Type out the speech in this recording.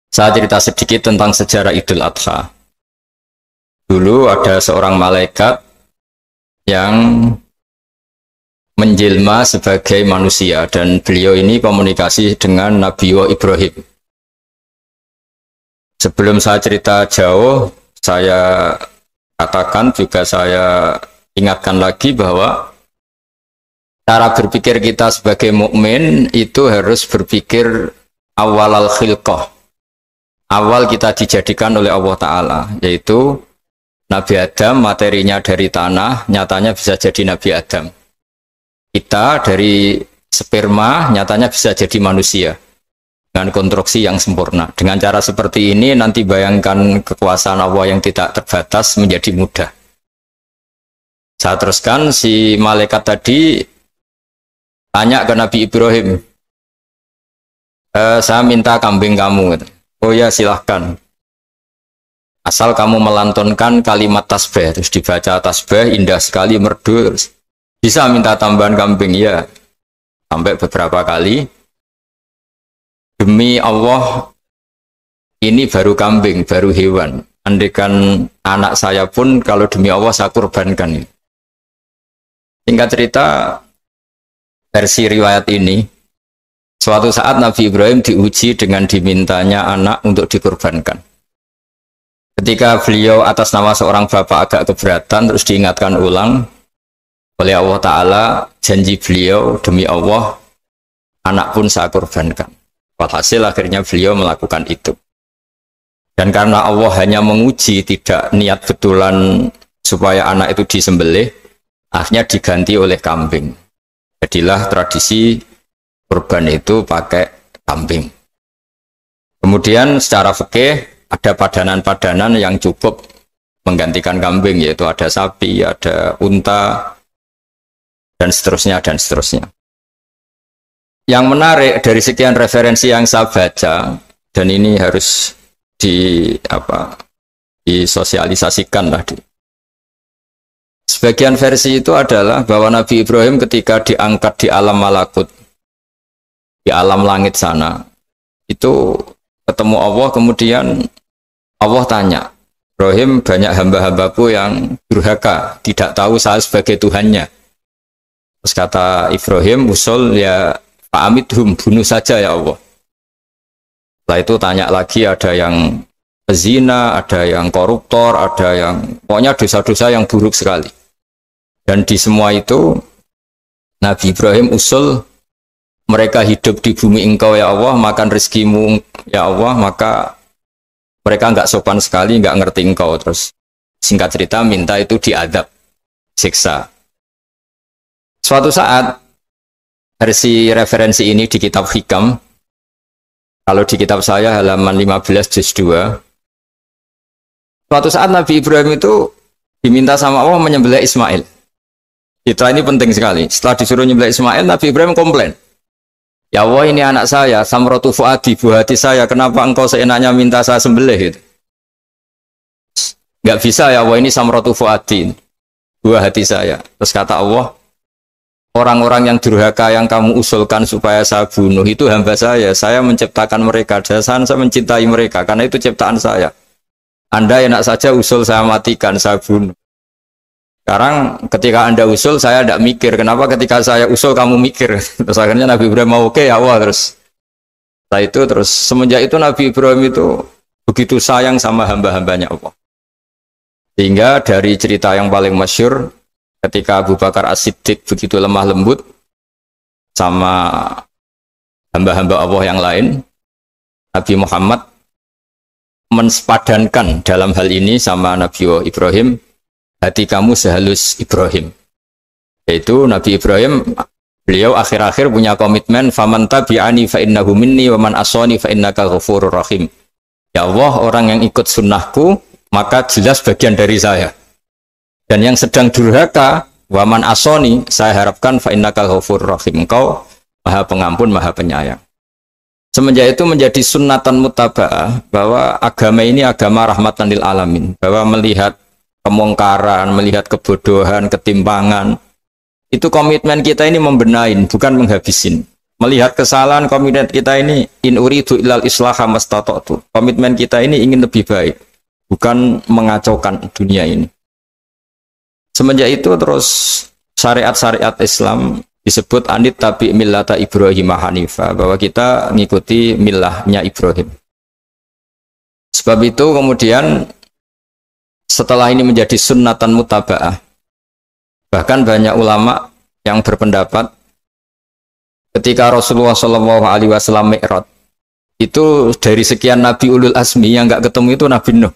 Saya cerita sedikit tentang sejarah Idul Adha. Dulu ada seorang malaikat yang menjelma sebagai manusia dan beliau ini komunikasi dengan Nabi Ibrahim. Sebelum saya cerita jauh, saya katakan juga saya ingatkan lagi bahwa cara berpikir kita sebagai mukmin itu harus berpikir awal al-khilqah. Awal kita dijadikan oleh Allah Ta'ala, yaitu Nabi Adam materinya dari tanah, nyatanya bisa jadi Nabi Adam. Kita dari sperma, nyatanya bisa jadi manusia dengan konstruksi yang sempurna. Dengan cara seperti ini nanti bayangkan kekuasaan Allah yang tidak terbatas menjadi mudah. Saya teruskan, si malaikat tadi tanya ke Nabi Ibrahim, saya minta kambing kamu. Oh ya, silahkan. Asal kamu melantunkan kalimat tasbih, terus dibaca tasbih, indah sekali, merdu, terus bisa minta tambahan kambing, ya. Sampai beberapa kali. Demi Allah, ini baru kambing, baru hewan. Andaikan anak saya pun, kalau demi Allah saya kurbankan. Singkat cerita, versi riwayat ini, suatu saat Nabi Ibrahim diuji dengan dimintanya anak untuk dikurbankan. Ketika beliau atas nama seorang bapak agak keberatan, terus diingatkan ulang oleh Allah Ta'ala, janji beliau, demi Allah, anak pun saya kurbankan. Walhasil akhirnya beliau melakukan itu. Dan karena Allah hanya menguji, tidak niat betulan supaya anak itu disembelih, akhirnya diganti oleh kambing. Jadilah tradisi kurban itu pakai kambing. Kemudian secara fikih ada padanan-padanan yang cukup menggantikan kambing, yaitu ada sapi, ada unta, dan seterusnya, dan seterusnya. Yang menarik dari sekian referensi yang saya baca, dan ini harus disosialisasikan lah. Sebagian versi itu adalah bahwa Nabi Ibrahim ketika diangkat di alam malakut, di alam langit sana, itu ketemu Allah, kemudian Allah tanya, Ibrahim, banyak hamba-hambaku yang durhaka, tidak tahu saya sebagai Tuhannya. Terus kata Ibrahim, usul ya fa'amidhum, bunuh saja ya Allah. Setelah itu tanya lagi, ada yang pezina, ada yang koruptor, ada yang pokoknya dosa-dosa yang buruk sekali. Dan di semua itu Nabi Ibrahim usul, mereka hidup di bumi engkau ya Allah, makan rezekimu ya Allah, maka mereka nggak sopan sekali, nggak ngerti engkau. Terus singkat cerita minta itu diadab, siksa. Suatu saat, versi referensi ini di kitab Hikam, kalau di kitab saya halaman 15 juz 2, suatu saat Nabi Ibrahim itu diminta sama Allah menyembelih Ismail. Citra ini penting sekali. Setelah disuruh menyembelih Ismail, Nabi Ibrahim komplain. Ya Allah, ini anak saya, samratu fuadi, buah hati saya, kenapa engkau seenaknya minta saya sembelih? Gitu. Nggak bisa ya Allah, ini samratu fuadi, buah hati saya. Terus kata Allah, orang-orang yang durhaka yang kamu usulkan supaya saya bunuh, itu hamba saya menciptakan mereka, dan saya mencintai mereka, karena itu ciptaan saya. Anda enak saja usul saya matikan, saya bunuh. Sekarang ketika Anda usul, saya tidak mikir. Kenapa ketika saya usul kamu mikir? Terus akhirnya Nabi Ibrahim mau oke, ya Allah. Setelah itu terus semenjak itu Nabi Ibrahim itu begitu sayang sama hamba-hambanya Allah. Sehingga dari cerita yang paling masyhur, ketika Abu Bakar As-Siddiq begitu lemah lembut sama hamba-hamba Allah yang lain, Nabi Muhammad mensepadankan dalam hal ini sama Nabi Ibrahim, hati kamu sehalus Ibrahim. Yaitu Nabi Ibrahim, beliau akhir-akhir punya komitmen, faman tabi'ani fa innahu minni wa man asani fa innaka ghafurur rahim. Ya Allah, orang yang ikut sunnahku maka jelas bagian dari saya. Dan yang sedang durhaka, wa man asani, saya harapkan fa innaka ghafurur rahim. Engkau Maha Pengampun, Maha Penyayang. Semenjak itu menjadi sunnatan muttaba'ah bahwa agama ini agama rahmatan lil alamin, bahwa melihat kemungkaran, melihat kebodohan, ketimpangan, itu komitmen kita ini membenahin, bukan menghabisin. Melihat kesalahan komitmen kita ini, in uridu ilal islaha mastata'tu. Komitmen kita ini ingin lebih baik, bukan mengacaukan dunia ini. Semenjak itu terus syariat-syariat Islam disebut anit tabi millata Ibrahim Hanifa, bahwa kita mengikuti millahnya Ibrahim. Sebab itu kemudian setelah ini menjadi sunnatan mutaba'ah, bahkan banyak ulama yang berpendapat ketika Rasulullah SAW Mi'raj itu dari sekian Nabi Ulul Azmi yang nggak ketemu itu Nabi Nuh.